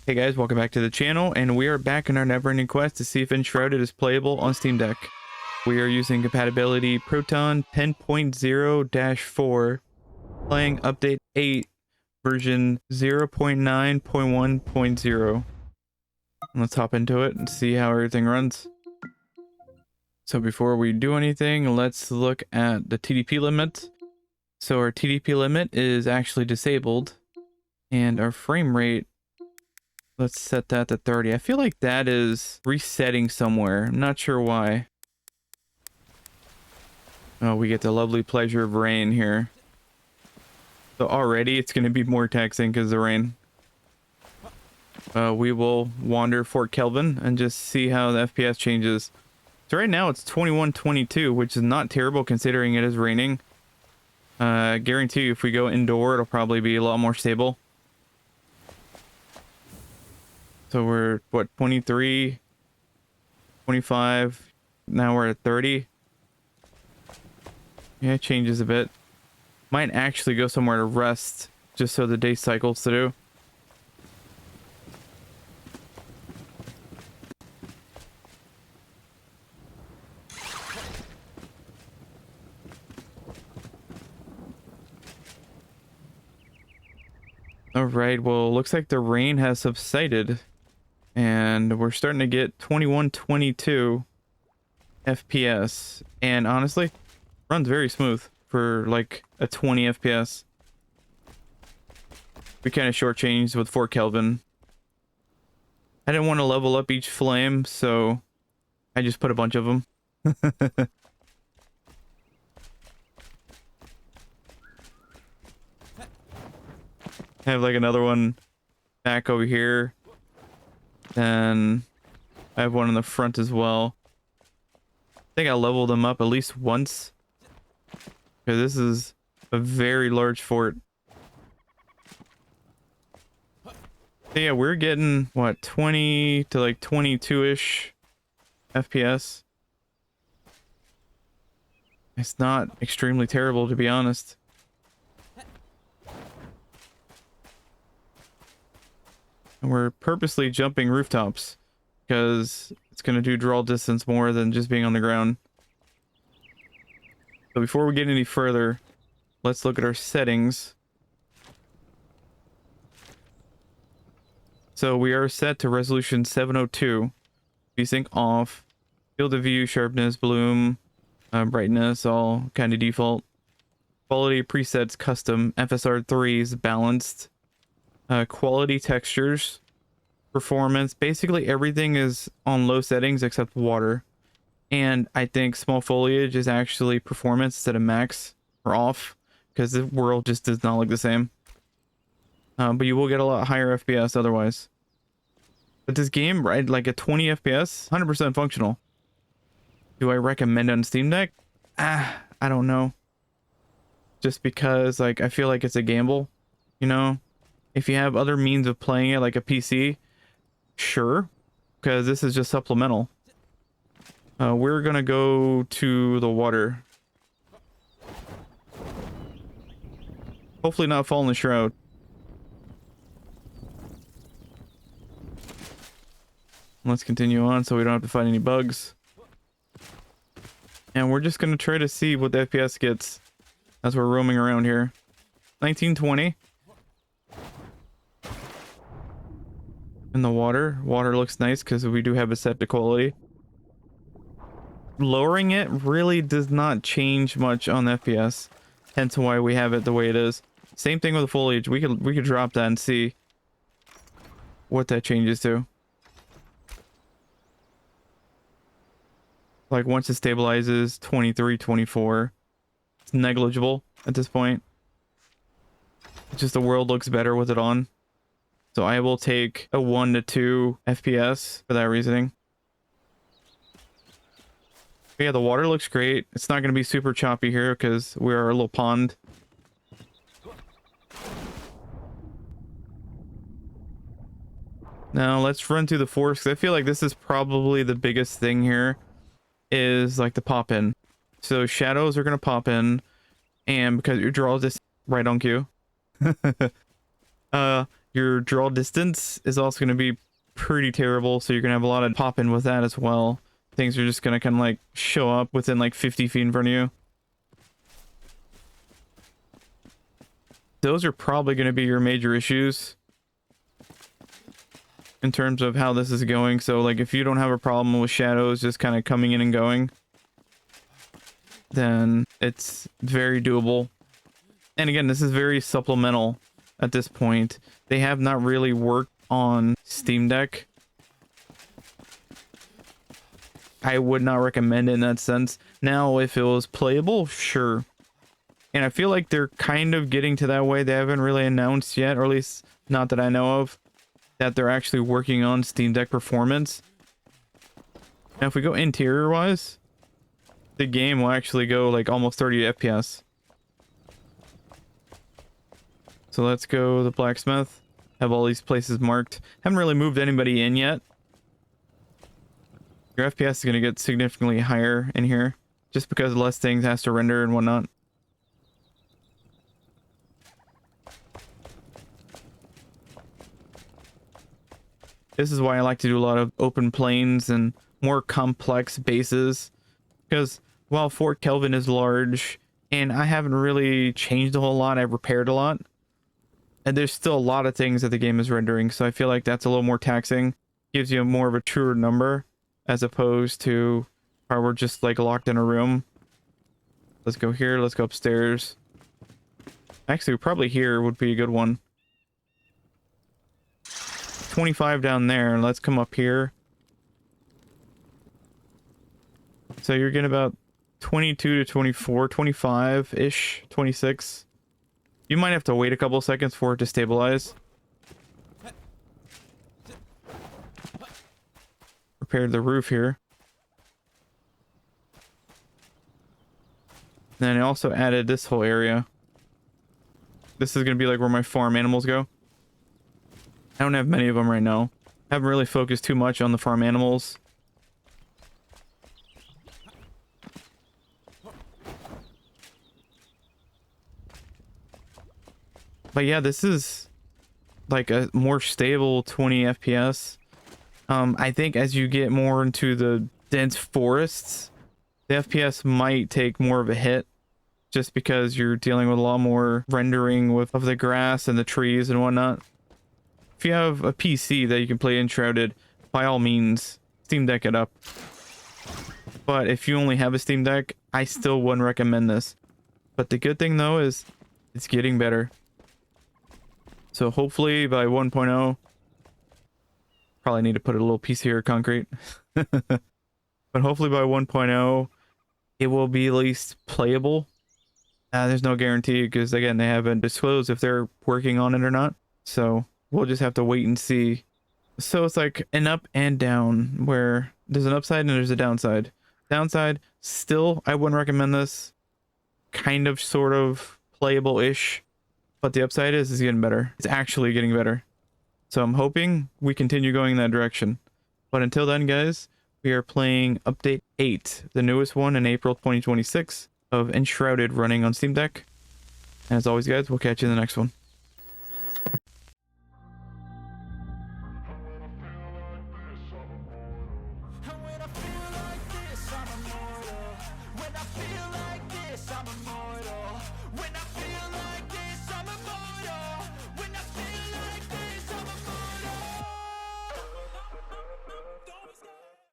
Hey guys, welcome back to the channel, and we are back in our never-ending quest to see if Enshrouded is playable on Steam Deck. We are using Compatibility Proton 10.0-4, playing update 8, version 0.9.1.0. Let's hop into it and see how everything runs. So before we do anything, let's look at the TDP limit. So our TDP limit is actually disabled, and our frame rate, let's set that to 30. I feel like that is resetting somewhere. I'm not sure why. Oh, we get the lovely pleasure of rain here. So already it's going to be more taxing because of the rain. We will wander Fort Kelvin and just see how the FPS changes. So right now it's 2122, which is not terrible considering it is raining. Guarantee you if we go indoor, it'll probably be a lot more stable. So we're, what, 23, 25, now we're at 30. Yeah, it changes a bit. Might actually go somewhere to rest, just so the day cycles through. Alright, well, looks like the rain has subsided. And we're starting to get 2122 FPS. And honestly, runs very smooth for like a 20 FPS. We kind of shortchanged with 4 Kelvin. I didn't want to level up each flame, so I just put a bunch of them. I have like another one back over here. Then I have one in the front as well. I think I leveled them up at least once. Because this is a very large fort. So yeah, we're getting, what, 20 to like 22-ish FPS. It's not extremely terrible, to be honest. And we're purposely jumping rooftops because it's going to do draw distance more than just being on the ground. So before we get any further, let's look at our settings. So we are set to resolution 702. VSync off. Field of view, sharpness, bloom, brightness, all kind of default. Quality presets custom. FSR 3 is balanced. Quality textures, performance, basically everything is on low settings except water. And I think small foliage is actually performance instead of max or off, because the world just does not look the same. But you will get a lot higher FPS otherwise. But this game, right, like a 20 FPS, 100% functional. Do I recommend it on Steam Deck? I don't know. Just because, like, I feel like it's a gamble, you know? If you have other means of playing it, like a PC, sure, because this is just supplemental. We're gonna go to the water. Hopefully not fall in the shroud. Let's continue on so we don't have to fight any bugs. And we're just gonna try to see what the FPS gets as we're roaming around here. 1920. In the water looks nice because we do have it set to quality. Lowering it really does not change much on the FPS, hence why we have it the way it is. Same thing with the foliage. We could drop that and see what that changes to. Like once it stabilizes, 23, 24. It's negligible at this point. It's just the world looks better with it on. So I will take a 1 to 2 FPS for that reasoning. But yeah, the water looks great. It's not going to be super choppy here because we're a little pond. Now let's run through the forest. I feel like this is probably the biggest thing here is like the pop in. So shadows are going to pop in, and because your draw is right on cue. Your draw distance is also going to be pretty terrible, so you're going to have a lot of pop in with that as well. Things are just going to kind of like show up within like 50 feet in front of you. Those are probably going to be your major issues in terms of how this is going. So like if you don't have a problem with shadows just kind of coming in and going, then it's very doable. And again, this is very supplemental at this point. They have not really worked on Steam Deck. I would not recommend it in that sense. Now, if it was playable, sure. And I feel like they're kind of getting to that way. They haven't really announced yet, or at least not that I know of, that they're actually working on Steam Deck performance. Now, if we go interior-wise, the game will actually go like almost 30 FPS. So let's go the blacksmith. Have all these places marked. Haven't really moved anybody in yet. Your FPS is going to get significantly higher in here, just because less things has to render and whatnot. This is why I like to do a lot of open plains and more complex bases, because while Fort Kelvin is large and I haven't really changed a whole lot, I've repaired a lot, and there's still a lot of things that the game is rendering, so I feel like that's a little more taxing. Gives you more of a truer number as opposed to how we're just like locked in a room. Let's go here, let's go upstairs. Actually, probably here would be a good one. 25 down there, and let's come up here. So you're getting about 22 to 24, 25-ish, 26. You might have to wait a couple seconds for it to stabilize. Repaired the roof here. Then I also added this whole area. This is going to be like where my farm animals go. I don't have many of them right now. I haven't really focused too much on the farm animals. But yeah, this is like a more stable 20 FPS. I think as you get more into the dense forests, the FPS might take more of a hit, just because you're dealing with a lot more rendering of the grass and the trees and whatnot. If you have a PC that you can play Enshrouded, by all means, Steam Deck it up. But if you only have a Steam Deck, I still wouldn't recommend this. But the good thing though is it's getting better. So hopefully by 1.0, probably need to put a little piece here of concrete. But hopefully by 1.0, it will be at least playable. There's no guarantee because again, they haven't disclosed if they're working on it or not. So we'll just have to wait and see. So it's like an up and down, where there's an upside and there's a downside. Downside, still, I wouldn't recommend this. Kind of, sort of playable-ish. But the upside is it's getting better. It's actually getting better. So I'm hoping we continue going in that direction. But until then, guys, we are playing Update 8, the newest one in April 2026 of Enshrouded running on Steam Deck. And as always, guys, we'll catch you in the next one.